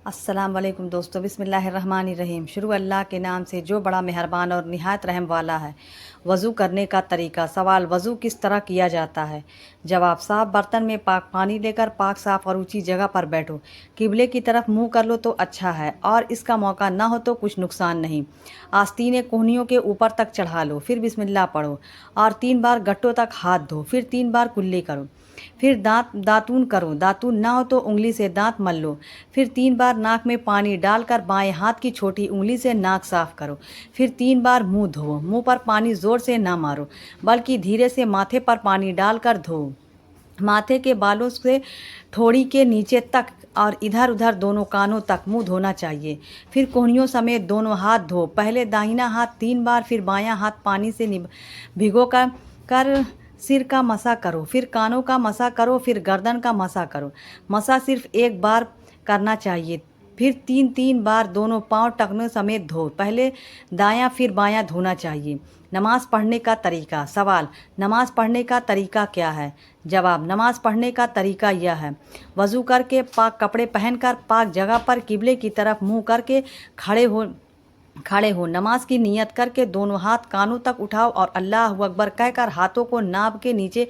अस्सलाम वालेकुम दोस्तों, बिस्मिल्लाहिर्रहमानिर्रहीम। शुरू अल्लाह के नाम से जो बड़ा मेहरबान और निहायत रहम वाला है। वज़ू करने का तरीका। सवाल, वज़ू किस तरह किया जाता है? जवाब, साफ़ बर्तन में पाक पानी लेकर पाक साफ़ और ऊंची जगह पर बैठो। किबले की तरफ मुंह कर लो तो अच्छा है, और इसका मौका ना हो तो कुछ नुकसान नहीं। आस्तीनें कोहनियों के ऊपर तक चढ़ा लो, फिर बिस्मिल्लाह पढ़ो और 3 बार गट्टों तक हाथ धो, फिर 3 बार कुल्ली करो। फिर दातून करो, दातून ना हो तो उंगली से दांत मल लो। फिर 3 बार नाक में पानी डालकर बाएं हाथ की छोटी उंगली से नाक साफ करो। फिर 3 बार मुंह धो। मुंह पर पानी जोर से ना मारो, बल्कि धीरे से माथे पर पानी डालकर धो। माथे के बालों से ठोड़ी के नीचे तक और इधर उधर दोनों कानों तक मुंह धोना चाहिए। फिर कोहनियों समेत दोनों हाथ धो। पहले दाहिना हाथ 3 बार, फिर बायां हाथ पानी से भिगो कर सिर का मसा करो, फिर कानों का मसा करो, फिर गर्दन का मसा करो। मसा सिर्फ एक बार करना चाहिए। फिर 3-3 बार दोनों पांव टखनों समेत धो। पहले दायां फिर बायां धोना चाहिए। नमाज पढ़ने का तरीका। सवाल, नमाज पढ़ने का तरीका क्या है? जवाब, नमाज पढ़ने का तरीका यह है। वज़ू करके पाक कपड़े पहनकर पाक जगह पर किबले की तरफ मुँह करके खड़े हो। नमाज की नियत करके दोनों हाथ कानों तक उठाओ और अल्लाह अकबर कहकर हाथों को नाभ के नीचे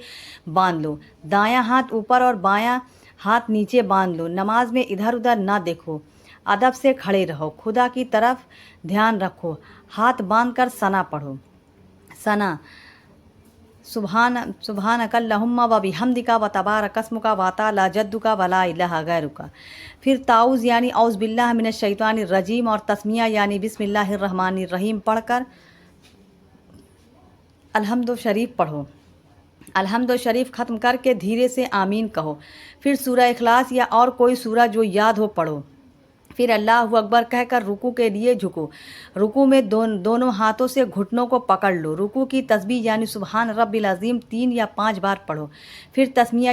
बांध लो। दायां हाथ ऊपर और बायां हाथ नीचे बांध लो। नमाज में इधर उधर ना देखो। अदब से खड़े रहो। खुदा की तरफ ध्यान रखो। हाथ बांध कर सना पढ़ो। सना, सुबहानकल्लाहुम्मा व बिहम्दिका व तबारकस्मुका व तआला जद्दुका व ला इलाहा गैरुका। फिर ताऊज़ यानी औज़ बिल्लाहि मिनश शैतानिर रजीम और तस्मिया यानी बिस्मिल्लाहिर्रहमानिर्रहीम पढ़कर अलहम्दु शरीफ पढ़ो। अलहम्दु शरीफ ख़त्म करके धीरे से आमीन कहो। फिर सूरह इखलास या और कोई सूरह जो याद हो पढ़ो। फिर अल्लाह अकबर कहकर रुकू के लिए झुको। रुकू में दोनों हाथों से घुटनों को पकड़ लो। रुकू की तस्बीह यानी सुबहान रब्बिल अज़ीम 3 या 5 बार पढ़ो। फिर तस्मिया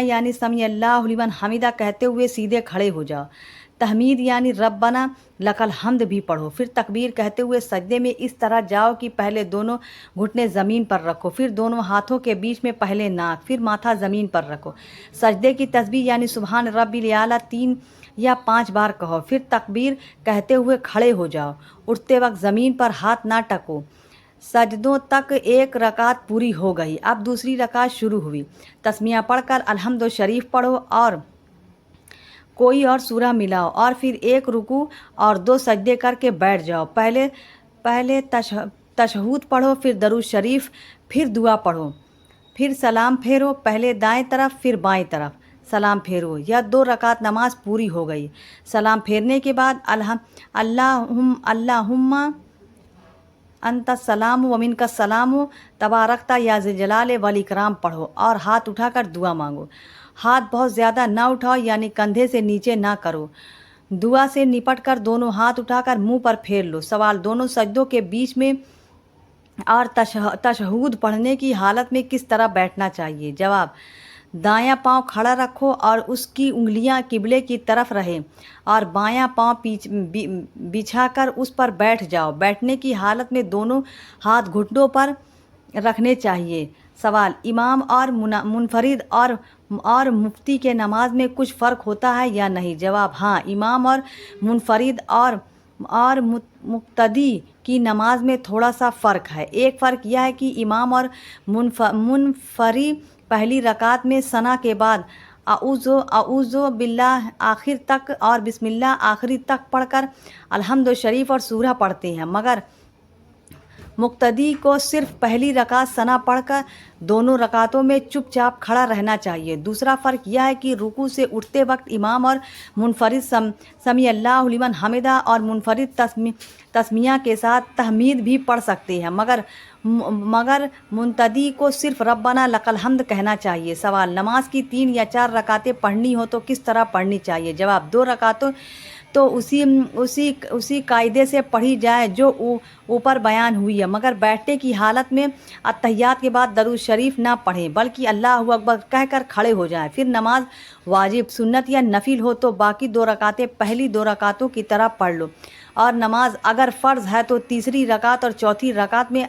यानी समी अल्लाहु लिमन हमिदा कहते हुए सीधे खड़े हो जाओ। तहमीद यानी रब्बना लकल हम्द भी पढ़ो। फिर तकबीर कहते हुए सजदे में इस तरह जाओ कि पहले दोनों घुटने ज़मीन पर रखो, फिर दोनों हाथों के बीच में पहले नाक, फिर माथा ज़मीन पर रखो। सजदे की तस्बीह यानी सुबहान रब्बिल आला 3 या 5 बार कहो। फिर तकबीर कहते हुए खड़े हो जाओ। उठते वक्त ज़मीन पर हाथ ना टको। सजदों तक एक रकात पूरी हो गई। अब दूसरी रकात शुरू हुई। तस्मिया पढ़कर अलहम्दु शरीफ पढ़ो और कोई और सूरह मिलाओ और फिर 1 रुकू और 2 सजदे करके बैठ जाओ। पहले तशहूद पढ़ो, फिर दरूद शरीफ, फिर दुआ पढ़ो, फिर सलाम फेरो। पहले दाएं तरफ फिर बाएं तरफ सलाम फेरो। यह 2 रकात नमाज पूरी हो गई। सलाम फेरने के बाद अल्लाहुम्मा अंत सलाम व मिनका सलाम तबारकता या जलाल वल इकराम पढ़ो और हाथ उठाकर दुआ मांगो। हाथ बहुत ज़्यादा ना उठाओ, यानी कंधे से नीचे ना करो। दुआ से निपट कर दोनों हाथ उठाकर मुंह पर फेर लो। सवाल, दोनों सजदों के बीच में और तशहूद पढ़ने की हालत में किस तरह बैठना चाहिए? जवाब, दायां पांव खड़ा रखो और उसकी उंगलियां किबले की तरफ रहे और बायां पांव बिछाकर उस पर बैठ जाओ। बैठने की हालत में दोनों हाथ घुटनों पर रखने चाहिए। सवाल, इमाम और मुनफरिद और मुफ्ती के नमाज में कुछ फ़र्क होता है या नहीं? जवाब, हाँ, इमाम और मुनफरिद और मुक्तदी की नमाज में थोड़ा सा फ़र्क है। एक फ़र्क यह है कि इमाम और मुनफरी पहली रकात में सना के बाद आऊज़ो बिल्लाह आखिर तक और बिस्मिल्लाह आखिरी तक पढ़कर अलहम्दु शरीफ और सूरह पढ़ते हैं, मगर मुक्तदी को सिर्फ पहली रकात सना पढ़कर दोनों रकातों में चुपचाप खड़ा रहना चाहिए। दूसरा फ़र्क यह है कि रुकू से उठते वक्त इमाम और मुनफरिद समी अल्लाहु लिमन हमिदा और मुनफरिद तस्मिया के साथ तहमीद भी पढ़ सकते हैं, मगर मुनतदी को सिर्फ रब्बना लकल हम्द कहना चाहिए। सवाल, नमाज की 3 या 4 रकातें पढ़नी हो तो किस तरह पढ़नी चाहिए? जवाब, 2 रकातों तो उसी कायदे से पढ़ी जाए जो ऊपर बयान हुई है, मगर बैठने की हालत में अत्तहियात के बाद दरूद शरीफ ना पढ़ें, बल्कि अल्लाह अकबर कहकर खड़े हो जाएं। फिर नमाज वाजिब, सुन्नत या नफिल हो तो बाकी 2 रकातें पहली 2 रकातों की तरह पढ़ लो, और नमाज अगर फ़र्ज़ है तो तीसरी रकात और चौथी रकात में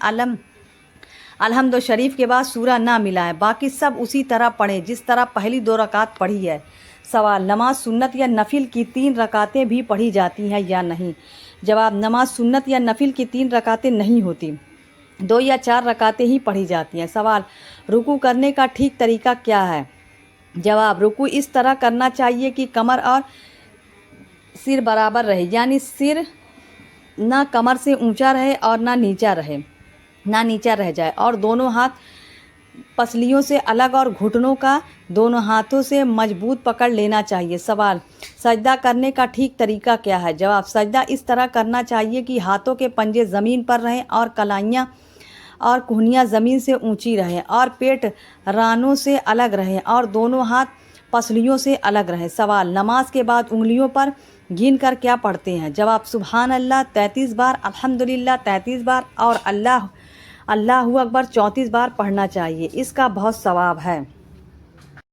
अलहम्दु शरीफ के बाद सूरह ना मिलाएं। बाकी सब उसी तरह पढ़ें जिस तरह पहली 2 रकात पढ़ी है। سوال: نماز سنت یا نفل کی 3 رکعتیں بھی پڑھی جاتی ہیں یا نہیں؟ جواب: نماز سنت یا نفل کی 3 رکعتیں نہیں ہوتی، 2 یا 4 رکعتیں ہی پڑھی جاتی ہیں۔ سوال: رکوع کرنے کا ٹھیک طریقہ کیا ہے؟ جواب: رکوع اس طرح کرنا چاہیے کہ کمر اور سر برابر رہے، یعنی سر نہ کمر سے اونچا رہے اور نہ نیچا رہ جائے، اور دونوں ہاتھ پسلیوں سے الگ اور گھٹنوں کا دونوں ہاتھوں سے مضبوط پکڑ لینا چاہیے۔ سوال: سجدہ کرنے کا ٹھیک طریقہ کیا ہے؟ جواب: سجدہ اس طرح کرنا چاہیے کہ ہاتھوں کے پنجے زمین پر رہیں اور کلائیاں اور کہنیاں زمین سے اونچی رہیں، اور پیٹ رانوں سے الگ رہے اور دونوں ہاتھ پسلیوں سے الگ رہیں۔ سوال: نماز کے بعد انگلیوں پر گن کر کیا پڑھتے ہیں؟ جواب: سبحان اللہ 33 بار، الحمدللہ 33 بار اور اللہ اکبر 34 بار پڑھنا چاہیے، اس کا بہت ثواب ہے۔